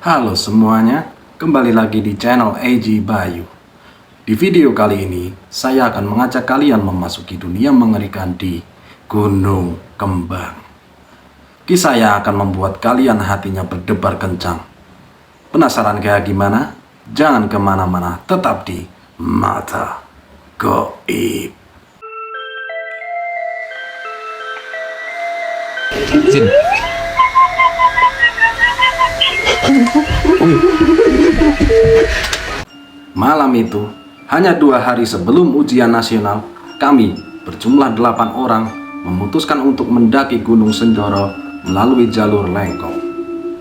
Halo semuanya, kembali lagi di channel AG Bayu. Di video kali ini, saya akan mengajak kalian memasuki dunia mengerikan di Gunung Kembang. Kisah yang akan membuat kalian hatinya berdebar kencang. Penasaran kayak gimana? Jangan kemana-mana, tetap di Mata Goib. Jin. Malam itu, hanya 2 hari sebelum ujian nasional, kami berjumlah 8 orang memutuskan untuk mendaki Gunung Sendoro melalui jalur Lengkong.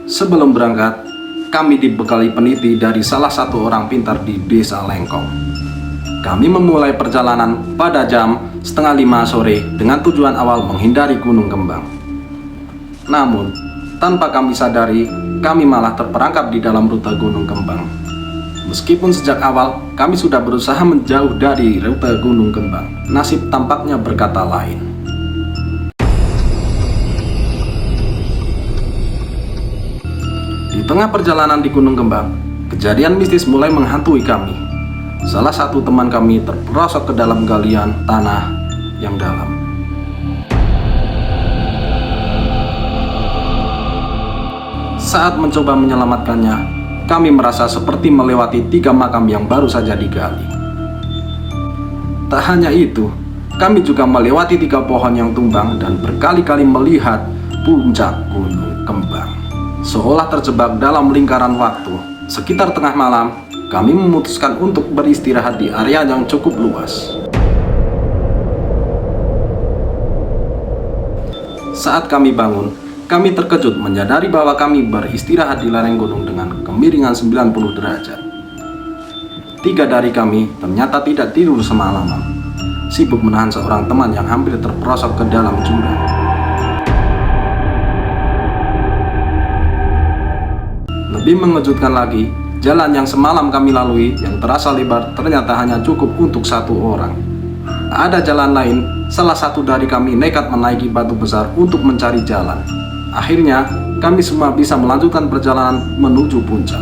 Sebelum berangkat, kami dibekali peniti dari salah satu orang pintar di desa Lengkong. Kami memulai perjalanan pada jam 4:30 sore dengan tujuan awal menghindari Gunung Kembang. Namun, tanpa kami sadari, kami malah terperangkap di dalam rute Gunung Kembang. Meskipun sejak awal kami sudah berusaha menjauh dari rute Gunung Kembang, nasib tampaknya berkata lain. Di tengah perjalanan di Gunung Kembang, kejadian mistis mulai menghantui kami. Salah satu teman kami terperosok ke dalam galian tanah yang dalam. Saat mencoba menyelamatkannya, kami merasa seperti melewati 3 makam yang baru saja digali. Tak hanya itu, kami juga melewati 3 pohon yang tumbang dan berkali-kali melihat puncak Gunung Kembang. Seolah terjebak dalam lingkaran waktu, sekitar tengah malam, kami memutuskan untuk beristirahat di area yang cukup luas. Saat kami bangun, kami terkejut menyadari bahwa kami beristirahat di lereng gunung dengan kemiringan 90 derajat. 3 dari kami ternyata tidak tidur semalaman, sibuk menahan seorang teman yang hampir terperosok ke dalam jurang. Lebih mengejutkan lagi, jalan yang semalam kami lalui yang terasa lebar ternyata hanya cukup untuk 1 orang. Ada jalan lain, salah satu dari kami nekat menaiki batu besar untuk mencari jalan. Akhirnya, kami semua bisa melanjutkan perjalanan menuju puncak.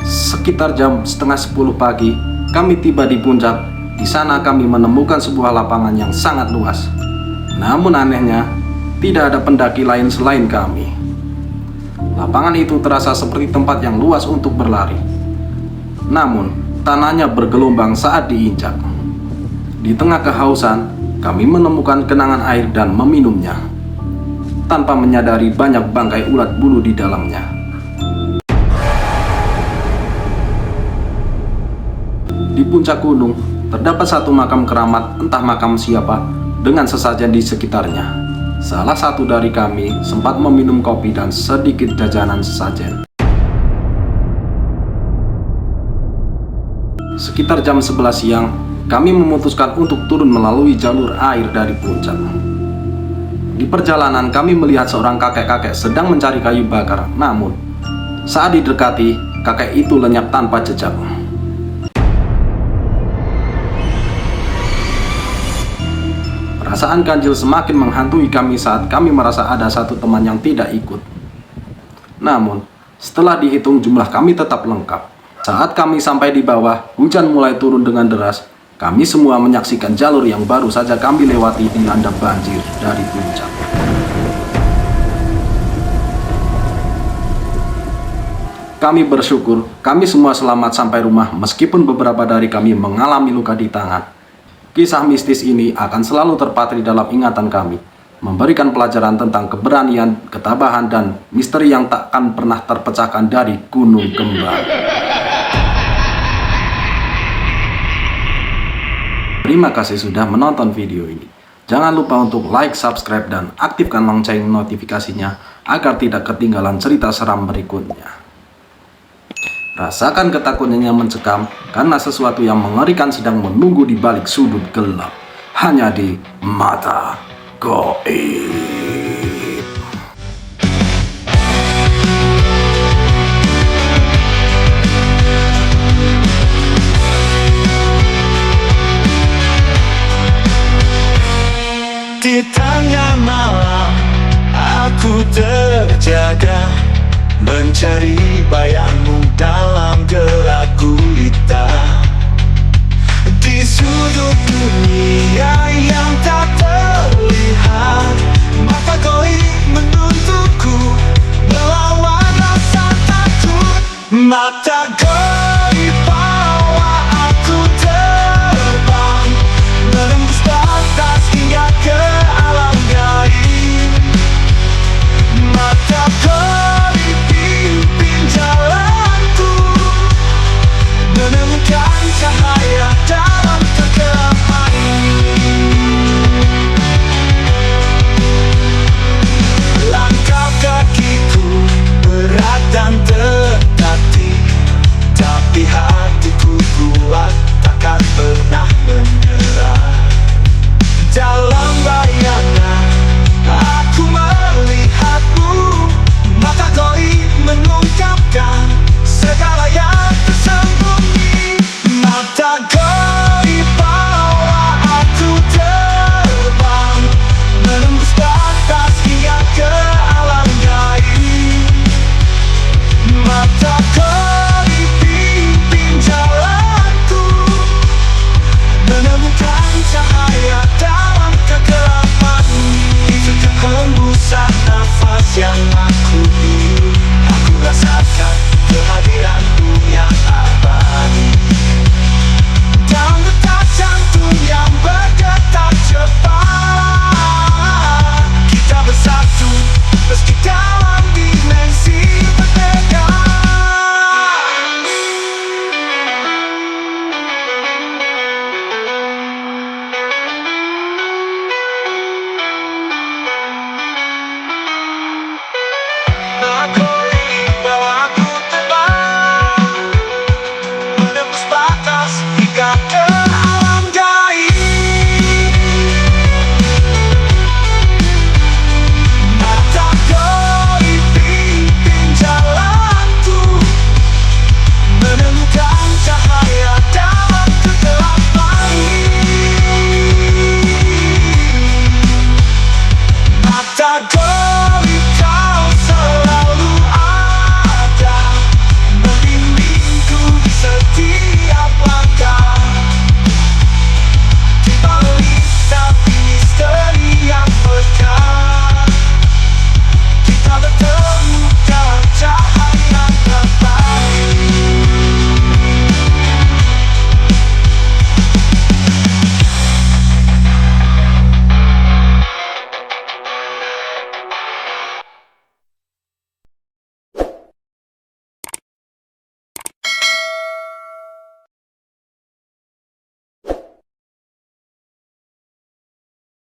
Sekitar jam 9:30 pagi, kami tiba di puncak. Di sana kami menemukan sebuah lapangan yang sangat luas. Namun anehnya, tidak ada pendaki lain selain kami. Lapangan itu terasa seperti tempat yang luas untuk berlari. Namun, tanahnya bergelombang saat diinjak. Di tengah kehausan, kami menemukan genangan air dan meminumnya, tanpa menyadari banyak bangkai ulat bulu di dalamnya. Di puncak gunung, terdapat satu makam keramat, entah makam siapa, dengan sesajen di sekitarnya. Salah satu dari kami sempat meminum kopi dan sedikit jajanan sesajen. Sekitar jam 11 siang, kami memutuskan untuk turun melalui jalur air dari puncak. Di perjalanan kami melihat seorang kakek-kakek sedang mencari kayu bakar. Namun, saat didekati, kakek itu lenyap tanpa jejak. Perasaan ganjil semakin menghantui kami saat kami merasa ada satu teman yang tidak ikut. Namun, setelah dihitung jumlah kami tetap lengkap. Saat kami sampai di bawah, hujan mulai turun dengan deras. Kami semua menyaksikan jalur yang baru saja kami lewati dilanda banjir dari puncak. Kami bersyukur kami semua selamat sampai rumah meskipun beberapa dari kami mengalami luka di tangan. Kisah mistis ini akan selalu terpatri dalam ingatan kami, memberikan pelajaran tentang keberanian, ketabahan, dan misteri yang takkan pernah terpecahkan dari Gunung Kembang. Terima kasih sudah menonton video ini. Jangan lupa untuk like, subscribe, dan aktifkan lonceng notifikasinya agar tidak ketinggalan cerita seram berikutnya. Rasakan ketakutannya mencekam karena sesuatu yang mengerikan sedang menunggu di balik sudut gelap. Hanya di Mata Goib. Di tengah malam aku terjaga mencari seperti bayangmu dalam gerak gulita. Di sudut dunia yang tak terlihat, mata goib menuntutku melawan rasa takut. Mata goib bawa aku terbang, menembus batas hingga ke alam gaib. Mata goib pimpin jalanku, menemukan cahaya dalam kegelapan. Langkah kakiku berat dan tertatih, tapi hatiku kuat, takkan pernah menyerah. Dalam bayangan aku melihatmu, mata goib mengungkapkan segala yang